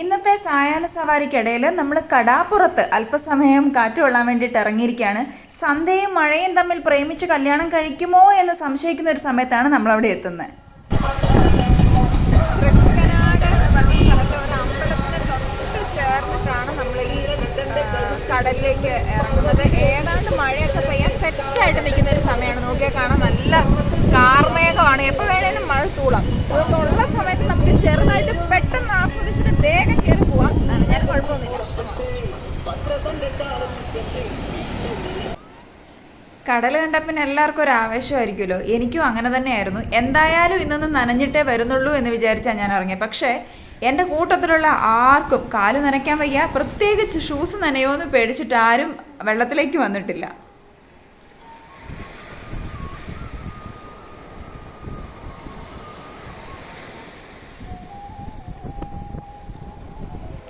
ഇന്നത്തെ സായാഹ്ന സവാരിക്കിടയിൽ നമ്മൾ കടാപ്പുറത്ത് അല്പസമയം കാറ്റ് കൊള്ളാൻ വേണ്ടിയിട്ട് ഇറങ്ങിയിരിക്കുകയാണ്. സന്ധ്യയും മഴയും തമ്മിൽ പ്രേമിച്ച് കല്യാണം കഴിക്കുമോ എന്ന് സംശയിക്കുന്ന ഒരു സമയത്താണ് നമ്മളവിടെ എത്തുന്നത്. ചേർന്നിട്ടാണ് നമ്മൾ ഈ കടലിലേക്ക് ഇറങ്ങുന്നത്. ഏതാണ്ട് മഴയൊക്കെ പെയ്യാൻ സെറ്റായിട്ട് നിൽക്കുന്ന ഒരു സമയമാണ്. നോക്കിയാൽ കാണാൻ നല്ല കാർമേഘമാണ്. എപ്പോൾ വേണേലും മഴ തൂളാം. അതുകൊണ്ടുള്ള സമയത്ത് നമുക്ക് ചെറുതായിട്ട് പെട്ടെന്ന് ആസ്വദിച്ചിട്ട് വേഗം കയറി പോവാം. ഞാൻ കുഴപ്പമൊന്നുമില്ല. കടൽ കണ്ട പിന്നെ എല്ലാവർക്കും ഒരു ആവേശമായിരിക്കുമല്ലോ. എനിക്കും അങ്ങനെ തന്നെയായിരുന്നു. എന്തായാലും ഇന്നൊന്നും നനഞ്ഞിട്ടേ വരുന്നുള്ളൂ എന്ന് വിചാരിച്ചാൽ ഞാൻ ഇറങ്ങിയത്. പക്ഷേ എൻ്റെ കൂട്ടത്തിലുള്ള ആർക്കും കാല് നനയ്ക്കാൻ വയ്യ. പ്രത്യേകിച്ച് ഷൂസ് നനയോന്ന് പേടിച്ചിട്ട് ആരും വെള്ളത്തിലേക്ക് വന്നിട്ടില്ല.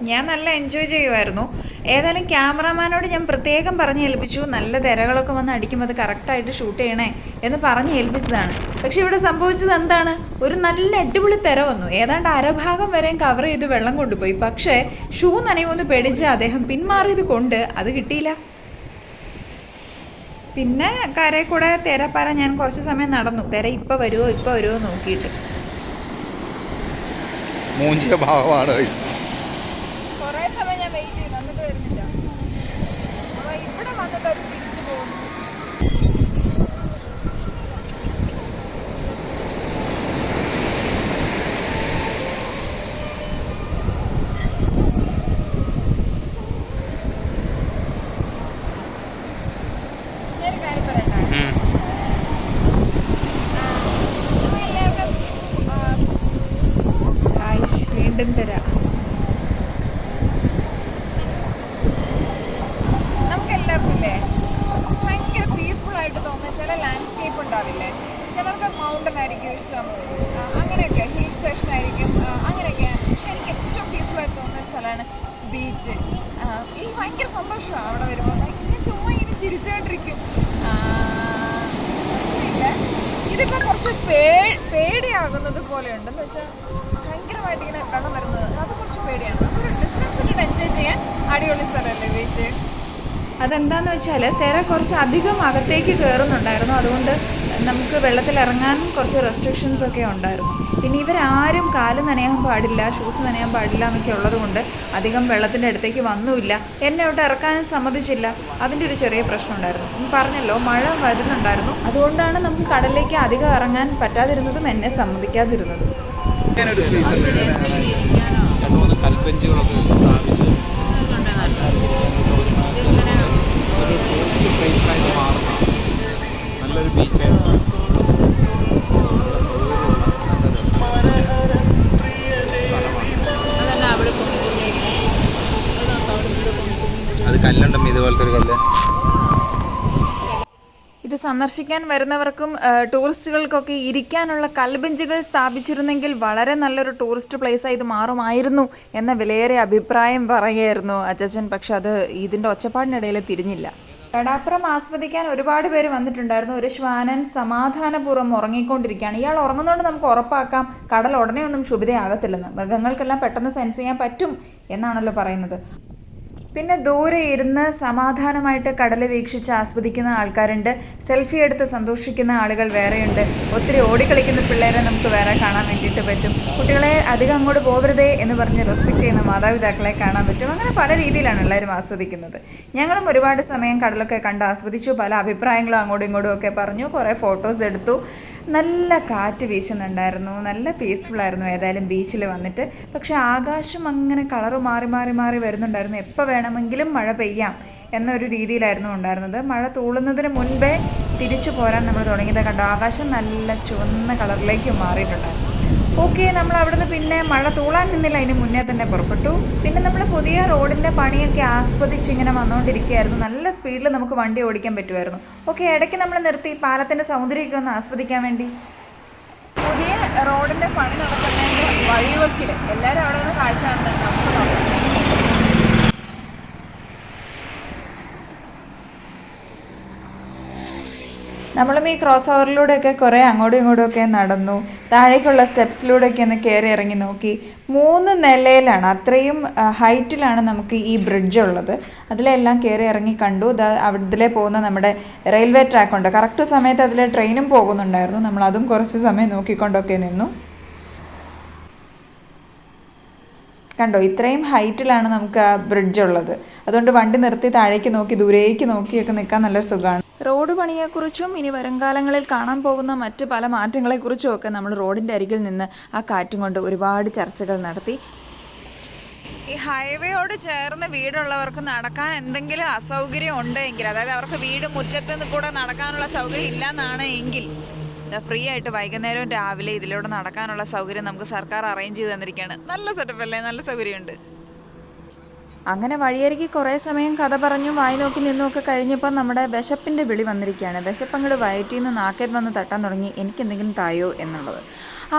ഞാൻ നല്ല എൻജോയ് ചെയ്യുമായിരുന്നു. ഏതായാലും ക്യാമറാമാനോട് ഞാൻ പ്രത്യേകം പറഞ്ഞ് ഏൽപ്പിച്ചു, നല്ല തിരകളൊക്കെ വന്ന് അടിക്കുമ്പോൾ അത് കറക്റ്റായിട്ട് ഷൂട്ട് ചെയ്യണേ എന്ന് പറഞ്ഞ് ഏൽപ്പിച്ചതാണ്. പക്ഷെ ഇവിടെ സംഭവിച്ചത് എന്താണ്? ഒരു നല്ല അടിപൊളി തിര വന്നു. ഏതാണ്ട് അരഭാഗം വരെയും കവർ ചെയ്ത് വെള്ളം കൊണ്ടുപോയി. പക്ഷേ ഷൂ നനയുമെന്ന് പേടിച്ച് അദ്ദേഹം പിന്മാറിയത് കൊണ്ട് അത് കിട്ടിയില്ല. പിന്നെ കരയിൽ കൂടെ തിരപ്പാറ ഞാൻ കുറച്ച് സമയം നടന്നു. തിര ഇപ്പം വരുമോ നോക്കിയിട്ട്. കുറേ സമയം ഞാൻ വെയിറ്റ് ചെയ്തു, എന്നിട്ട് വരുന്നില്ല. അപ്പോൾ ഇവിടെ വന്നിട്ട് അവർ തിരിച്ചു പോകുന്നു. ഞാനൊരു കാര്യം പറയട്ടെ, എല്ലാവർക്കും വീണ്ടും തരാം. ഭയങ്കര പീസ്ഫുൾ ആയിട്ട് തോന്നുന്ന ചില ലാൻഡ്സ്കേപ്പ് ഉണ്ടാവില്ലേ? ചിലർക്ക് മൗണ്ടൻ ആയിരിക്കും ഇഷ്ടം, അങ്ങനെയൊക്കെ ഹിൽ സ്റ്റേഷൻ ആയിരിക്കും, അങ്ങനെയൊക്കെ. പക്ഷെ എനിക്ക് ഏറ്റവും പീസ്ഫുൾ ആയിട്ട് തോന്നുന്ന ഒരു സ്ഥലമാണ് ബീച്ച്. ഈ ഭയങ്കര സന്തോഷമാണ് അവിടെ വരുമ്പോൾ. ഭയങ്കര ചുമ്മാ ഇങ്ങനെ ചിരിച്ചുകൊണ്ടിരിക്കും. പക്ഷേ ഇല്ല, ഇതിപ്പോൾ കുറച്ച് പേടിയാകുന്നത് പോലെ ഉണ്ടെന്ന് വെച്ചാൽ ഭയങ്കരമായിട്ട് ഇങ്ങനെ വെള്ളം വരുന്നത്, അത് കുറച്ച് പേടിയാണ്. അതൊരു ഡിസ്റ്റൻസിൽ എൻജോയ് ചെയ്യാൻ അടിപൊളി സ്ഥലമല്ലേ ബീച്ച്. അതെന്താണെന്ന് വെച്ചാൽ തിര കുറച്ച് അധികം അകത്തേക്ക് കയറുന്നുണ്ടായിരുന്നു. അതുകൊണ്ട് നമുക്ക് വെള്ളത്തിൽ ഇറങ്ങാൻ കുറച്ച് റെസ്ട്രിക്ഷൻസ് ഒക്കെ ഉണ്ടായിരുന്നു. പിന്നെ ഇവരാരും കാല് നനയാൻ പാടില്ല, ഷൂസ് നനയാൻ പാടില്ല എന്നൊക്കെ ഉള്ളത് കൊണ്ട് അധികം വെള്ളത്തിൻ്റെ അടുത്തേക്ക് വന്നുമില്ല. എന്നെ അവിടെ ഇറക്കാനും സമ്മതിച്ചില്ല. അതിൻ്റെ ഒരു ചെറിയ പ്രശ്നം ഉണ്ടായിരുന്നു. പറഞ്ഞല്ലോ, മഴ വരുന്നുണ്ടായിരുന്നു. അതുകൊണ്ടാണ് നമുക്ക് കടലിലേക്ക് അധികം ഇറങ്ങാൻ പറ്റാതിരുന്നതും എന്നെ സമ്മതിക്കാതിരുന്നതും. നല്ലൊരു ബീച്ചായിരുന്നു. അത് കല്ലുണ്ടമ്മ, ഇതുപോലത്തെ ഒരു കല്ല്. ഇത് സന്ദർശിക്കാൻ വരുന്നവർക്കും ടൂറിസ്റ്റുകൾക്കൊക്കെ ഇരിക്കാനുള്ള കൽബെഞ്ചുകൾ സ്ഥാപിച്ചിരുന്നെങ്കിൽ വളരെ നല്ലൊരു ടൂറിസ്റ്റ് പ്ലേസായി ഇത് മാറുമായിരുന്നു എന്ന വിലയേറിയ അഭിപ്രായം പറയുമായിരുന്നു അച്ചച്ചൻ. പക്ഷെ അത് ഇതിൻ്റെ ഒച്ചപ്പാടിനിടയിൽ തിരിഞ്ഞില്ല. കടാപ്പുറം ആസ്വദിക്കാൻ ഒരുപാട് പേര് വന്നിട്ടുണ്ടായിരുന്നു. ഒരു ശ്വാനൻ സമാധാനപൂർവ്വം ഉറങ്ങിക്കൊണ്ടിരിക്കുകയാണ്. ഇയാൾ ഉറങ്ങുന്നതുകൊണ്ട് നമുക്ക് ഉറപ്പാക്കാം കടൽ ഉടനെ ഒന്നും ക്ഷുഭിതയാകത്തില്ലെന്ന്. മൃഗങ്ങൾക്കെല്ലാം പെട്ടെന്ന് സെൻസ് ചെയ്യാൻ പറ്റും എന്നാണല്ലോ പറയുന്നത്. പിന്നെ ദൂരെ ഇരുന്ന് സമാധാനമായിട്ട് കടൽ വീക്ഷിച്ച് ആസ്വദിക്കുന്ന ആൾക്കാരുണ്ട്. സെൽഫി എടുത്ത് സന്തോഷിക്കുന്ന ആളുകൾ വേറെയുണ്ട്. ഒത്തിരി ഓടിക്കളിക്കുന്ന പിള്ളേരെ നമുക്ക് വേറെ കാണാൻ വേണ്ടിയിട്ട് പറ്റും. കുട്ടികളെ അധികം അങ്ങോട്ട് പോകരുതേ എന്ന് പറഞ്ഞ് റെസ്ട്രിക്റ്റ് ചെയ്യുന്ന മാതാപിതാക്കളെ കാണാൻ പറ്റും. അങ്ങനെ പല രീതിയിലാണ് എല്ലാവരും ആസ്വദിക്കുന്നത്. ഞങ്ങളും ഒരുപാട് സമയം കടലൊക്കെ കണ്ട് ആസ്വദിച്ചു. പല അഭിപ്രായങ്ങളും അങ്ങോട്ടും ഇങ്ങോട്ടും ഒക്കെ പറഞ്ഞു. കുറേ ഫോട്ടോസ് എടുത്തു. നല്ല കാറ്റ് വീശുന്നുണ്ടായിരുന്നു. നല്ല പീസ്ഫുള്ളായിരുന്നു ഏതായാലും ബീച്ചിൽ വന്നിട്ട്. പക്ഷേ ആകാശം അങ്ങനെ കളറ് മാറി വരുന്നുണ്ടായിരുന്നു. എപ്പോൾ വേണമെങ്കിലും മഴ പെയ്യാം എന്നൊരു രീതിയിലായിരുന്നു ഉണ്ടായിരുന്നത്. മഴ തൂളുന്നതിന് മുൻപേ തിരിച്ചു പോരാൻ നമ്മൾ തുടങ്ങിയത് കണ്ടോ. ആകാശം നല്ല ചുവന്ന കളറിലേക്ക് മാറിയിട്ടുണ്ടായിരുന്നു. ഓക്കെ, നമ്മൾ അവിടുന്ന് പിന്നെ മഴ തൂളാൻ നിന്നില്ല, അതിന് മുന്നേ തന്നെ പുറപ്പെട്ടു. പിന്നെ നമ്മൾ പുതിയ റോഡിൻ്റെ പണിയൊക്കെ ആസ്വദിച്ച് ഇങ്ങനെ വന്നുകൊണ്ടിരിക്കുകയായിരുന്നു. നല്ല സ്പീഡിൽ നമുക്ക് വണ്ടി ഓടിക്കാൻ പറ്റുമായിരുന്നു. ഓക്കെ, ഇടയ്ക്ക് നമ്മൾ നിർത്തി പാലത്തിൻ്റെ സൗന്ദര്യമൊക്കെ ഒന്ന് ആസ്വദിക്കാൻ വേണ്ടി. പുതിയ റോഡിൻ്റെ പണി നടക്കുന്നതിൻ്റെ വഴിവെക്കിൽ എല്ലാവരും അവിടെ നിന്ന് കാഴ്ച കാണുന്നുണ്ട്. നമ്മളും ഈ ക്രോസ് ഓവറിലൂടെയൊക്കെ കുറേ അങ്ങോട്ടും ഇങ്ങോട്ടും ഒക്കെ നടന്നു. താഴേക്കുള്ള സ്റ്റെപ്സിലൂടെയൊക്കെ ഒന്ന് കയറി ഇറങ്ങി നോക്കി. 3 നിലയിലാണ്, അത്രയും ഹൈറ്റിലാണ് നമുക്ക് ഈ ബ്രിഡ്ജ് ഉള്ളത്. അതിലെല്ലാം കയറി ഇറങ്ങി കണ്ടു. അതിലെ പോകുന്ന നമ്മുടെ റെയിൽവേ ട്രാക്കുണ്ട്. കറക്റ്റ് സമയത്ത് അതിലെ ട്രെയിനും പോകുന്നുണ്ടായിരുന്നു. നമ്മൾ അതും കുറച്ച് സമയം നോക്കിക്കൊണ്ടൊക്കെ നിന്നു. കണ്ടോ, ഇത്രയും ഹൈറ്റിലാണ് നമുക്ക് ആ ബ്രിഡ്ജ് ഉള്ളത്. അതുകൊണ്ട് വണ്ടി നിർത്തി താഴേക്ക് നോക്കി ദൂരേക്ക് നോക്കിയൊക്കെ നിൽക്കാൻ നല്ല സുഖമാണ്. റോഡ് പണിയെക്കുറിച്ചും ഇനി വരുംകാലങ്ങളിൽ കാണാൻ പോകുന്ന മറ്റ് പല മാറ്റങ്ങളെക്കുറിച്ചും ഒക്കെ നമ്മൾ റോഡിൻ്റെ അരികിൽ നിന്ന് ആ കാറ്റും കൊണ്ട് ഒരുപാട് ചർച്ചകൾ നടത്തി. ഈ ഹൈവേയോട് ചേർന്ന് വീടുള്ളവർക്ക് നടക്കാൻ എന്തെങ്കിലും അസൗകര്യം ഉണ്ടെങ്കിൽ, അതായത് അവർക്ക് വീട് മുറ്റത്ത് കൂടെ നടക്കാനുള്ള സൗകര്യം ഇല്ലയെന്നാണ് എങ്കിൽ, ഫ്രീ ആയിട്ട് വൈകുന്നേരവും രാവിലെ ഇതിലൂടെ നടക്കാനുള്ള സൗകര്യം നമുക്ക് സർക്കാർ അറേഞ്ച് ചെയ്ത് തന്നിരിക്കുകയാണ്. നല്ല സെറ്റപ്പ് അല്ലേ? നല്ല സൗകര്യമുണ്ട്. അങ്ങനെ വഴിയരികി കുറേ സമയം കഥ പറഞ്ഞും വായി നോക്കി നിന്നുമൊക്കെ കഴിഞ്ഞപ്പോൾ നമ്മുടെ വിശപ്പിൻ്റെ വിളി വന്നിരിക്കുകയാണ്. വിശപ്പങ്ങോട്ട് വയറ്റിൽ നിന്ന് നാക്കേൽ വന്ന് തട്ടാൻ തുടങ്ങി, എനിക്കെന്തെങ്കിലും തായോ എന്നുള്ളത്.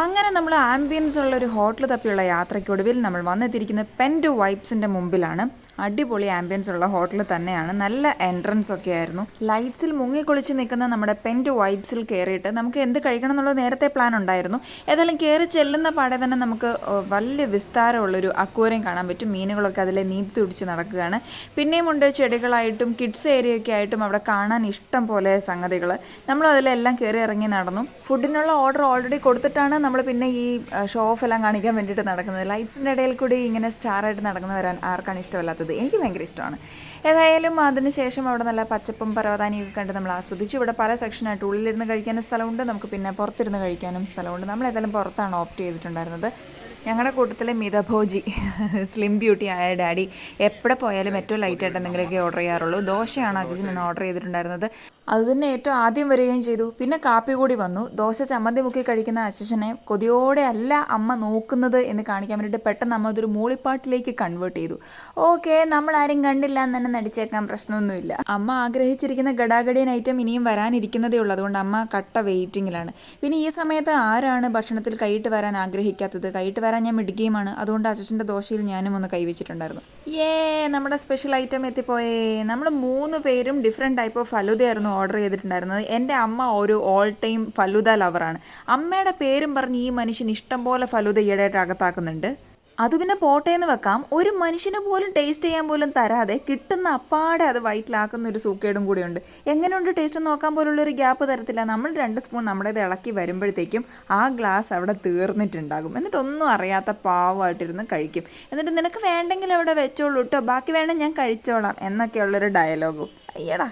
അങ്ങനെ നമ്മൾ ആംബിയൻസ് ഉള്ള ഒരു ഹോട്ടൽ തപ്പിയുള്ള യാത്രയ്ക്കൊടുവിൽ നമ്മൾ വന്നെത്തിയിരിക്കുന്നത് പെൻറ്റ് വൈബ്സിൻ്റെ മുമ്പിലാണ്. അടിപൊളി ആംബിയൻസ് ഉള്ള ഹോട്ടൽ തന്നെയാണ്. നല്ല എൻട്രൻസ് ഒക്കെ ആയിരുന്നു. ലൈറ്റ്സിൽ മുങ്ങിക്കുളിച്ച് നിൽക്കുന്ന നമ്മുടെ പെൻറ്റ് വൈബ്സിൽ കയറിയിട്ട് നമുക്ക് എന്ത് കഴിക്കണം എന്നുള്ളത് നേരത്തെ പ്ലാൻ ഉണ്ടായിരുന്നു. ഏതായാലും കയറി ചെല്ലുന്ന പാടെ തന്നെ നമുക്ക് വലിയ വിസ്താരമുള്ളൊരു അക്വേറിയം കാണാൻ പറ്റും. മീനുകളൊക്കെ അതിലെ നീന്തി തുടിച്ച് നടക്കുകയാണ്. പിന്നെയും ഉണ്ട് ചെടികളായിട്ടും കിഡ്സ് ഏരിയയൊക്കെ ആയിട്ടും അവിടെ കാണാൻ ഇഷ്ടം പോലെ സംഗതികൾ. നമ്മൾ അതിലെല്ലാം കയറി ഇറങ്ങി നടന്നു. ഫുഡിനുള്ള ഓർഡർ ഓൾറെഡി കൊടുത്തിട്ടാണ് നമ്മൾ പിന്നെ ഈ ഷോ ഓഫ് എല്ലാം കാണിക്കാൻ വേണ്ടിയിട്ട് നടക്കുന്നത്. ലൈറ്റ്സിൻ്റെ ഇടയിൽ കൂടി ഇങ്ങനെ സ്റ്റാറായിട്ട് നടന്നു വരാൻ ആർക്കാണ് ഇഷ്ടമല്ലാത്തത്? എനിക്ക് ഭയങ്കര ഇഷ്ടമാണ്. ഏതായാലും അതിനുശേഷം അവിടെ നല്ല പച്ചപ്പും പരവതാനിയൊക്കെ കണ്ട് നമ്മൾ ആസ്വദിച്ചു. ഇവിടെ പല സെക്ഷനായിട്ട് ഉള്ളിലിരുന്ന് കഴിക്കാനും സ്ഥലമുണ്ട്, നമുക്ക് പിന്നെ പുറത്തിരുന്ന് കഴിക്കാനും സ്ഥലമുണ്ട്. നമ്മൾ ഏതായാലും പുറത്താണ് ഓപ്റ്റ് ചെയ്തിട്ടുണ്ടായിരുന്നത്. ഞങ്ങളുടെ കൂട്ടത്തിലെ മിതഭോജി സ്ലിം ബ്യൂട്ടി ആയ ഡാഡി എവിടെ പോയാലും ഏറ്റവും ലൈറ്റായിട്ട് എന്തെങ്കിലുമൊക്കെ ഓർഡർ ചെയ്യാറുള്ളൂ. ദോശയാണ് അച്ഛൻ ഇന്ന് ഓർഡർ ചെയ്തിട്ടുണ്ടായിരുന്നത്. അത് തന്നെ ഏറ്റവും ആദ്യം വരികയും ചെയ്തു. പിന്നെ കാപ്പി കൂടി വന്നു. ദോശ ചമ്മന്തി മുക്കി കഴിക്കുന്ന അച്ഛനെ കൊതിയോടെ അല്ല അമ്മ നോക്കുന്നത് എന്ന് കാണിക്കാൻ വേണ്ടിയിട്ട് പെട്ടെന്ന് അമ്മ അതൊരു മൂളിപ്പാട്ടിലേക്ക് കൺവേർട്ട് ചെയ്തു. ഓക്കെ, നമ്മൾ ആരും കണ്ടില്ല എന്ന് തന്നെ നടിച്ചേക്കാൻ, പ്രശ്നമൊന്നുമില്ല. അമ്മ ആഗ്രഹിച്ചിരിക്കുന്ന ഗഡാഗഡിയൻ ഐറ്റം ഇനിയും വരാനിരിക്കുന്നതേ ഉള്ളൂ. അതുകൊണ്ട് അമ്മ കട്ട വെയിറ്റിങ്ങിലാണ്. പിന്നെ ഈ സമയത്ത് ആരാണ് ഭക്ഷണത്തിൽ കൈയിട്ട് വരാൻ ആഗ്രഹിക്കാത്തത്? കൈയിട്ട് വരാൻ ഞാൻ മിടുകയുമാണ്. അതുകൊണ്ട് അച്ഛൻ്റെ ദോശയിൽ ഞാനും ഒന്ന് കൈവച്ചിട്ടുണ്ടായിരുന്നു. നമ്മുടെ സ്പെഷ്യൽ ഐറ്റം എത്തിപ്പോയേ. നമ്മൾ 3 പേരും ഡിഫറെൻറ്റ് ടൈപ്പ് ഓഫ് ഫലൂദയായിരുന്നു ഓർഡർ ചെയ്തിട്ടുണ്ടായിരുന്നത്. എൻ്റെ അമ്മ ഒരു ഓൾ ടൈം ഫലൂദ ലവറാണ്. അമ്മയുടെ പേരും പറഞ്ഞ് ഈ മനുഷ്യൻ ഇഷ്ടം പോലെ ഫലൂദ ഈയിടെയായിട്ട് അകത്താക്കുന്നുണ്ട്. അത് പിന്നെ പോട്ടേന്ന് വെക്കാം, ഒരു മനുഷ്യന് പോലും ടേസ്റ്റ് ചെയ്യാൻ പോലും തരാതെ കിട്ടുന്ന അപ്പാടെ അത് വയറ്റിലാക്കുന്ന ഒരു സൂക്കേടും കൂടിയുണ്ട്. എങ്ങനെയുണ്ട് ടേസ്റ്റ് നോക്കാൻ പോലുള്ളൊരു ഗ്യാപ്പ് തരത്തില്ല. നമ്മൾ 2 സ്പൂൺ നമ്മുടേത് ഇളക്കി വരുമ്പോഴത്തേക്കും ആ ഗ്ലാസ് അവിടെ തീർന്നിട്ടുണ്ടാകും. എന്നിട്ടൊന്നും അറിയാത്ത പാവമായിട്ടിരുന്ന് കഴിക്കും. എന്നിട്ട് നിനക്ക് വേണ്ടെങ്കിൽ അവിടെ വെച്ചോളൂ കേട്ടോ, ബാക്കി വേണം ഞാൻ കഴിച്ചോളാം എന്നൊക്കെയുള്ളൊരു ഡയലോഗും. അയ്യടാ.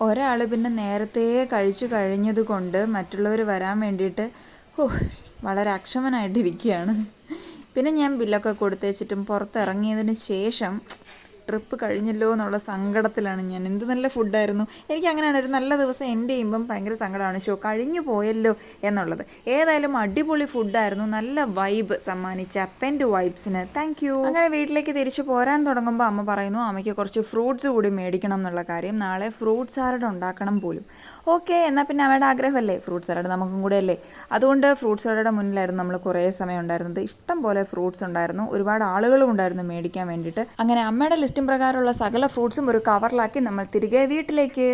ഒരാൾ പിന്നെ നേരത്തെ കഴിച്ചു കഴിഞ്ഞത് കൊണ്ട് മറ്റുള്ളവർ വരാൻ വേണ്ടിയിട്ട് വളരെ അക്ഷമനായിട്ടിരിക്കുകയാണ്. പിന്നെ ഞാൻ ബില്ലൊക്കെ കൊടുത്തേച്ചിട്ടും പുറത്തിറങ്ങിയതിന് ശേഷം ട്രിപ്പ് കഴിഞ്ഞല്ലോ എന്നുള്ള സങ്കടത്തിലാണ് ഞാൻ. എന്ത് നല്ല ഫുഡായിരുന്നു. എനിക്ക് അങ്ങനെയാണ്, ഒരു നല്ല ദിവസം എൻ്റെ ചെയ്യുമ്പം ഭയങ്കര സങ്കടമാണ്, ഷോ കഴിഞ്ഞു പോയല്ലോ എന്നുള്ളത്. ഏതായാലും അടിപൊളി ഫുഡായിരുന്നു. നല്ല വൈബ് സമ്മാനിച്ച പെൻറ്റ് വൈബ്സിന് താങ്ക് യു. അങ്ങനെ വീട്ടിലേക്ക് തിരിച്ചു പോരാൻ തുടങ്ങുമ്പോൾ അമ്മ പറയുന്നു അമ്മയ്ക്ക് കുറച്ച് ഫ്രൂട്ട്സ് കൂടി മേടിക്കണം എന്നുള്ള കാര്യം. നാളെ ഫ്രൂട്ട് സാലഡ് ഉണ്ടാക്കണം പോലും. ഓക്കെ, എന്നാൽ പിന്നെ അമ്മയുടെ ആഗ്രഹമല്ലേ, ഫ്രൂട്ട് സാലഡ് നമുക്കും കൂടെ അല്ലേ. അതുകൊണ്ട് ഫ്രൂട്ട് സാലഡുടെ മുന്നിലായിരുന്നു നമ്മൾ കുറേ സമയം ഉണ്ടായിരുന്നത്. ഇഷ്ടം പോലെ ഫ്രൂട്ട്സ് ഉണ്ടായിരുന്നു, ഒരുപാട് ആളുകളും ഉണ്ടായിരുന്നു മേടിക്കാൻ വേണ്ടിയിട്ട്. അങ്ങനെ അമ്മയുടെ ലിസ്റ്റും പ്രകാരമുള്ള സകല ഫ്രൂട്ട്സും ഒരു കവറിലാക്കി നമ്മൾ തിരികെ വീട്ടിലേക്ക്.